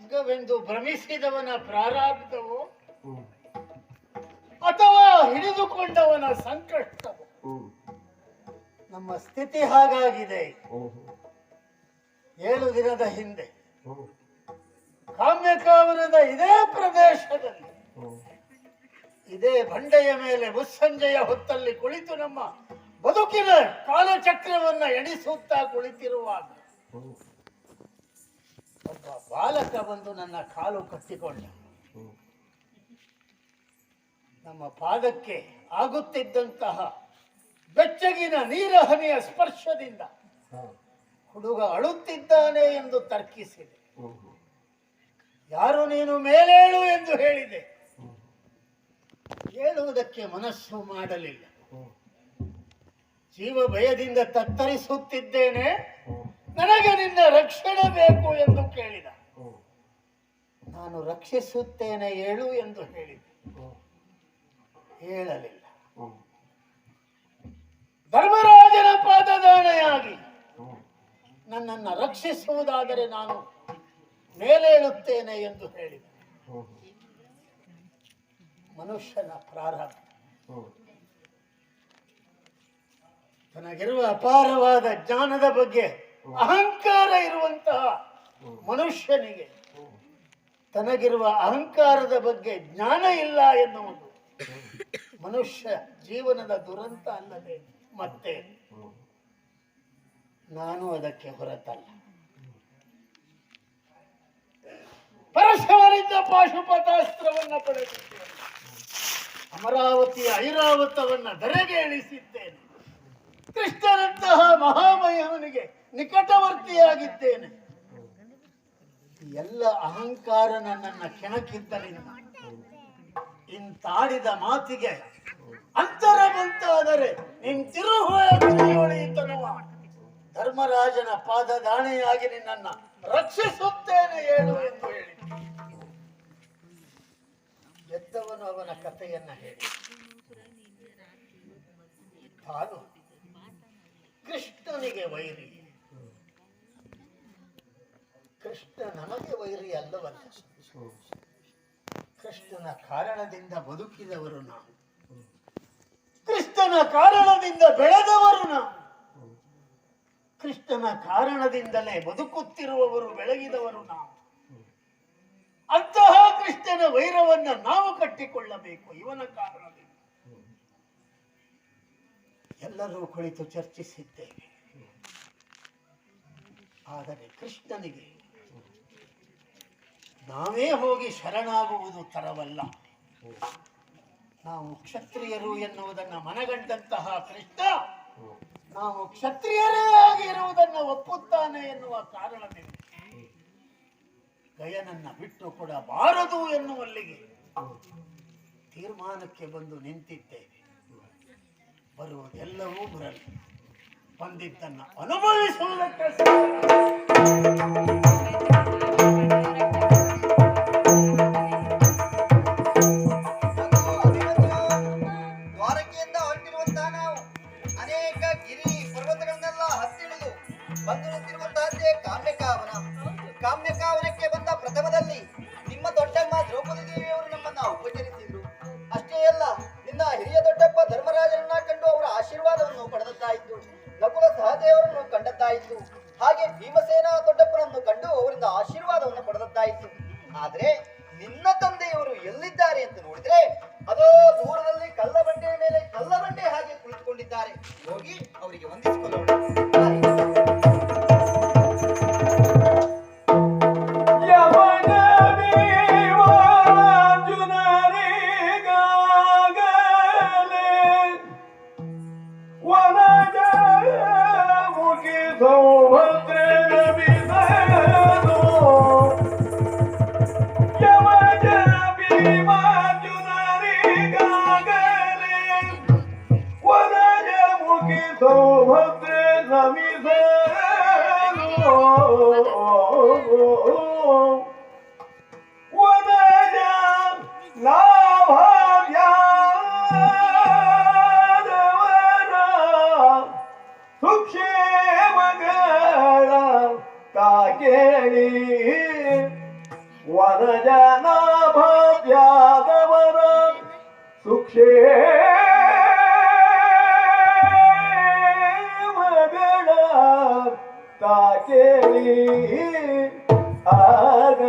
ಸ್ವರ್ಗವೆಂದು ಭ್ರಮಿಸಿದವನ ಪ್ರಾರಬ್ಧವೋ ಅಥವಾ ಹಿಡಿದುಕೊಂಡವನ ಸಂಕಷ್ಟವೋ? ನಮ್ಮ ಸ್ಥಿತಿ ಹಾಗಾಗಿದೆ. 7 ದಿನದ ಹಿಂದೆ ಕಾಮ್ಯಕಾವನದ ಇದೇ ಪ್ರದೇಶದಲ್ಲಿ ಇದೇ ಬಂಡೆಯ ಮೇಲೆ ಮುಸ್ಸಂಜೆಯ ಹೊತ್ತಲ್ಲಿ ಕುಳಿತು ನಮ್ಮ ಬದುಕಿನ ಕಾಲಚಕ್ರವನ್ನ ಎಣಿಸುತ್ತಾ ಕುಳಿತಿರುವಾಗ ಒಬ್ಬ ಬಾಲಕ ಬಂದು ನನ್ನ ಕಾಲು ಕಟ್ಟಿಕೊಂಡ. ನಮ್ಮ ಪಾದಕ್ಕೆ ಆಗುತ್ತಿದ್ದಂತಹ ಬೆಚ್ಚಗಿನ ನೀರ ಹನಿಯ ಸ್ಪರ್ಶದಿಂದ ಹುಡುಗ ಅಳುತ್ತಿದ್ದಾನೆ ಎಂದು ತರ್ಕಿಸಿದೆ. ಯಾರು ನೀನು ಮೇಲೇಳು ಎಂದು ಹೇಳಿದೆ. ಹೇಳುವುದಕ್ಕೆ ಮನಸ್ಸು ಮಾಡಲಿಲ್ಲ. ಜೀವ ಭಯದಿಂದ ತತ್ತರಿಸುತ್ತಿದ್ದೇನೆ, ನನಗೆ ನಿನ್ನ ರಕ್ಷಣೆ ಬೇಕು ಎಂದು ಕೇಳಿದ. ನಾನು ರಕ್ಷಿಸುತ್ತೇನೆ ಹೇಳು ಎಂದು ಹೇಳಿದೆ. ಹೇಳಲಿಲ್ಲ. ಧರ್ಮರಾಜನ ಪಾದದಾಣೆಯಾಗಿ ನನ್ನನ್ನು ರಕ್ಷಿಸುವುದಾದರೆ ನಾನು ಮೇಲೇಳುತ್ತೇನೆ ಎಂದು ಹೇಳಿದ. ಮನುಷ್ಯನ ಪ್ರಾರಂಭ. ತನಗಿರುವ ಅಪಾರವಾದ ಜ್ಞಾನದ ಬಗ್ಗೆ ಅಹಂಕಾರ ಇರುವಂತಹ ಮನುಷ್ಯನಿಗೆ ತನಗಿರುವ ಅಹಂಕಾರದ ಬಗ್ಗೆ ಜ್ಞಾನ ಇಲ್ಲ ಎನ್ನುವುದು ಮನುಷ್ಯ ಜೀವನದ ದುರಂತ ಅಲ್ಲದೆ ಮತ್ತೆ. ನಾನು ಅದಕ್ಕೆ ಹೊರತಲ್ಲ. ಪರಶುವರಿಂದ ಪಾಶುಪತಾಸ್ತ್ರವನ್ನ ಪಡೆದಿದ್ದೇನೆ. ಅಮರಾವತಿಯ ಐರಾವತವನ್ನ ಧರೆಗೆ ಇಳಿಸಿದ್ದೇನೆ. ಕೃಷ್ಣನಂತಹ ಮಹಾಮಯನಿಗೆ ನಿಕಟವರ್ತಿಯಾಗಿದ್ದೇನೆ. ಎಲ್ಲ ಅಹಂಕಾರ ನನ್ನನ್ನು ಕೆಣಕಿದ್ದರಿಂದ ಇಂತಾಡಿದ ಮಾತಿಗೆ ಅಂತರ ಬಂತಾದರೆ ನಿಂತಿರುವುಳಿಯುತ್ತನವ ಧರ್ಮರಾಜನ ಪಾದದಾಣೆಯಾಗಿ ನಿನ್ನನ್ನು ರಕ್ಷಿಸುತ್ತೇನೆ ಹೇಳು ಎಂದು ಹೇಳಿ ಎದ್ದವನು ಅವನ ಕಥೆಯನ್ನ ಹೇಳಿ ತಾನು ಕೃಷ್ಣನಿಗೆ ವೈರಿ. ಕೃಷ್ಣ ನಮಗೆ ವೈರಿ ಅಲ್ಲವಲ್ಲ. ಕೃಷ್ಣನ ಕಾರಣದಿಂದ ಬದುಕಿದವರು ನಾವು. ಕೃಷ್ಣನ ಕಾರಣದಿಂದ ಬೆಳೆದವರು ನಾವು. ಕೃಷ್ಣನ ಕಾರಣದಿಂದಲೇ ಬದುಕುತ್ತಿರುವವರು, ಬೆಳಗಿದವರು ನಾವು. ಅಂತಹ ಕೃಷ್ಣನ ವೈರವನ್ನ ನಾವು ಕಟ್ಟಿಕೊಳ್ಳಬೇಕು. ಇವನ ಕಾರಣದಿಂದ ಎಲ್ಲರೂ ಕುಳಿತು ಚರ್ಚಿಸಿದ್ದೇವೆ. ಆದರೆ ಕೃಷ್ಣನಿಗೆ ನಾವೇ ಹೋಗಿ ಶರಣಾಗುವುದು ತರವಲ್ಲ. ನಾವು ಕ್ಷತ್ರಿಯರು ಎನ್ನುವುದನ್ನು ಮನಗಂಡಂತಹ ಕೃಷ್ಣ ನಾವು ಕ್ಷತ್ರಿಯರೇ ಆಗಿ ಇರುವುದನ್ನು ಒಪ್ಪುತ್ತಾನೆ ಎನ್ನುವ ಕಾರಣದಿಂದ ಗಯನನ್ನ ಬಿಟ್ಟು ಕೊಡಬಾರದು ಎನ್ನುವಲ್ಲಿಗೆ ತೀರ್ಮಾನಕ್ಕೆ ಬಂದು ನಿಂತಿದ್ದೇವೆ. ಬರುವುದೆಲ್ಲವೂ ಬರಲಿ, ಬಂದಿದ್ದನ್ನು ಅನುಭವಿಸುವುದಕ್ಕೆ ದ್ವಾರಕೆಯಿಂದ ಹೊರಟಿರುವಂತಹ ನಾವು ಅನೇಕ ಗಿರಿ ಪರ್ವತಗಳನ್ನೆಲ್ಲ ಹತ್ತಿಳಿದು ಬಂದು ನಿಂತಿರುವಂತಹದ್ದೇ ಕಾಮ್ಯಕಾವನ. ಕಾಮ್ಯಕಾವನಕ್ಕೆ ಬಂದ ಪ್ರಥಮದಲ್ಲಿ ನಿಮ್ಮ ದೊಡ್ಡಮ್ಮ ದ್ರೌಪದಿ ದೇವಿಯವರು ನಮ್ಮನ್ನ ಉಪಚರಿಸಿದ್ರು. ಅಷ್ಟೇ ಅಲ್ಲ, ನಿನ್ನ ಹಿರಿಯ ದೊಡ್ಡಪ್ಪ ಧರ್ಮರಾಜನನ್ನ ಕಂಡು ಅವರ ಆಶೀರ್ವಾದವನ್ನು ಪಡೆದದ್ದಾಯಿತು. ನಕುಲ ಸಹದೇವರನ್ನು ಕಂಡದ್ದಾಯಿತು. ಹಾಗೆ ಭೀಮಸೇನ ದೊಡ್ಡಪ್ಪನನ್ನು ಕಂಡು ಅವರಿಂದ ಆಶೀರ್ವಾದವನ್ನು ಪಡೆದದ್ದಾಯಿತು. ಆದ್ರೆ ನಿನ್ನ ತಂದೆಯವರು ಎಲ್ಲಿದ್ದಾರೆ ಅಂತ ನೋಡಿದ್ರೆ ಅದೋ ದೂರದಲ್ಲಿ ಕಲ್ಲಬಂಡೆಯ ಮೇಲೆ ಕಲ್ಲಬಂಡೆ ಹಾಗೆ ಕುಳಿತುಕೊಂಡಿದ್ದಾರೆ. ಹೋಗಿ ಅವರಿಗೆ ವಂದಿಸಿಕೊಳ್ಳೋಣ. ವನಜನ ಭಾಗ್ಯಾದವರ ಸುಕ್ಷೇಮಗಳ ತಾಕೇಳಿ ಆಗ